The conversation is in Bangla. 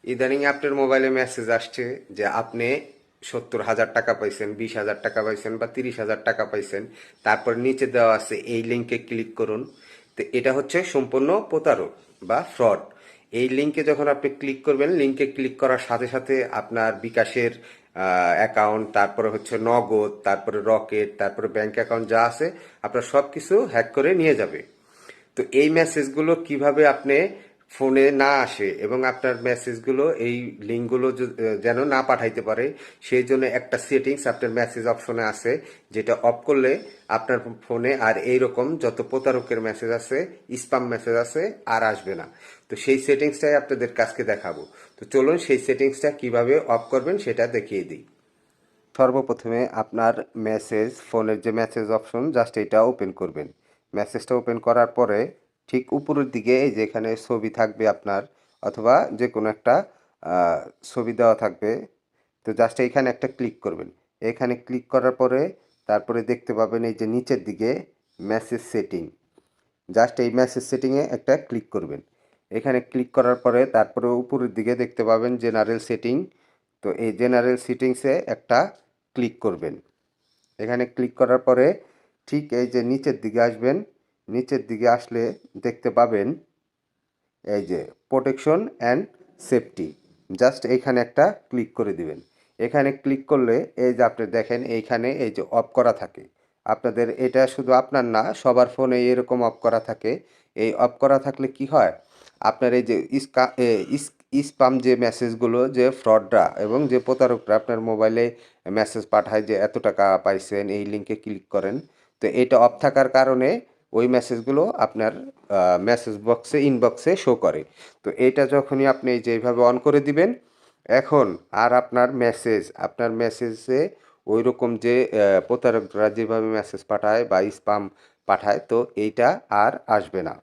ইদানিং আপনার মোবাইলে মেসেজ আসছে যে আপনি 70,000 টাকা পাইছেন, 20,000 টাকা পাইছেন বা 30,000 টাকা পাইছেন। তারপর নিচে দেওয়া আছে এই লিঙ্কে ক্লিক করুন। তো এটা হচ্ছে সম্পূর্ণ প্রতারক বা ফ্রড। এই লিঙ্কে যখন আপনি ক্লিক করবেন, লিঙ্কে ক্লিক করার সাথে সাথে আপনার বিকাশের অ্যাকাউন্ট, তারপরে হচ্ছে নগদ, তারপরে রকেট, তারপরে ব্যাংক অ্যাকাউন্ট যা আছে আপনার সব কিছু হ্যাক করে নিয়ে যাবে। তো এই মেসেজগুলো কিভাবে আপনি ফোনে না আসে এবং আপনার মেসেজগুলো এই লিঙ্কগুলো যেন না পাঠাইতে পারে, সেই জন্য একটা সেটিংস আপনার মেসেজ অপশনে আছে, যেটা অফ করলে আপনার ফোনে আর এইরকম যত প্রতারকের মেসেজ আছে, স্প্যাম মেসেজ আছে, আর আসবে না। তো সেই সেটিংসটাই আপনাদের কাছকে দেখাবো। তো চলুন সেই সেটিংসটা কিভাবে অফ করবেন সেটা দেখিয়ে দিই। সর্বপ্রথমে আপনার মেসেজ, ফোনের যে মেসেজ অপশন, জাস্ট এটা ওপেন করবেন। মেসেজটা ওপেন করার পরে ঠিক উপরের দিকে এই যে এখানে ছবি থাকবে আপনার, অথবা যে কোনো একটা ছবি দেওয়া থাকবে। তো জাস্ট এইখানে একটা ক্লিক করবেন। এখানে ক্লিক করার পরে তারপরে দেখতে পাবেন এই যে নিচের দিকে মেসেজ সেটিং। জাস্ট এই মেসেজ সেটিংয়ে একটা ক্লিক করবেন। এখানে ক্লিক করার পরে তারপরে উপরের দিকে দেখতে পাবেন জেনারেল সেটিং। তো এই জেনারেল সেটিংসে একটা ক্লিক করবেন। এখানে ক্লিক করার পরে ঠিক এই যে নিচের দিকে আসবেন। নিচের দিকে আসলে দেখতে পাবেন এই যে প্রোটেকশন অ্যান্ড সেফটি। জাস্ট এইখানে একটা ক্লিক করে দিবেন। এখানে ক্লিক করলে এই যে আপনি দেখেন এইখানে এই যে অফ করা থাকে। আপনাদের এটা শুধু আপনার না, সবার ফোনে এরকম অফ করা থাকে। এই অফ করা থাকলে কি হয়, আপনার এই যে স্পাম যে মেসেজগুলো, যে ফ্রডরা এবং যে প্রতারকরা আপনার মোবাইলে মেসেজ পাঠায় যে এত টাকা পাইছেন, এই লিঙ্কে ক্লিক করেন। তো এটা অফ থাকার কারণে ওই মেসেজগুলো আপনার মেসেজ বক্সে, ইনবক্সে শো করে। তো এটা যখনই আপনি এই যে এইভাবে অন করে দিবেন, এখন আর আপনার মেসেজে ওই রকম যে প্রতারকরা যেভাবে মেসেজ পাঠায় বা স্পাম পাঠায়, তো এইটা আর আসবে না।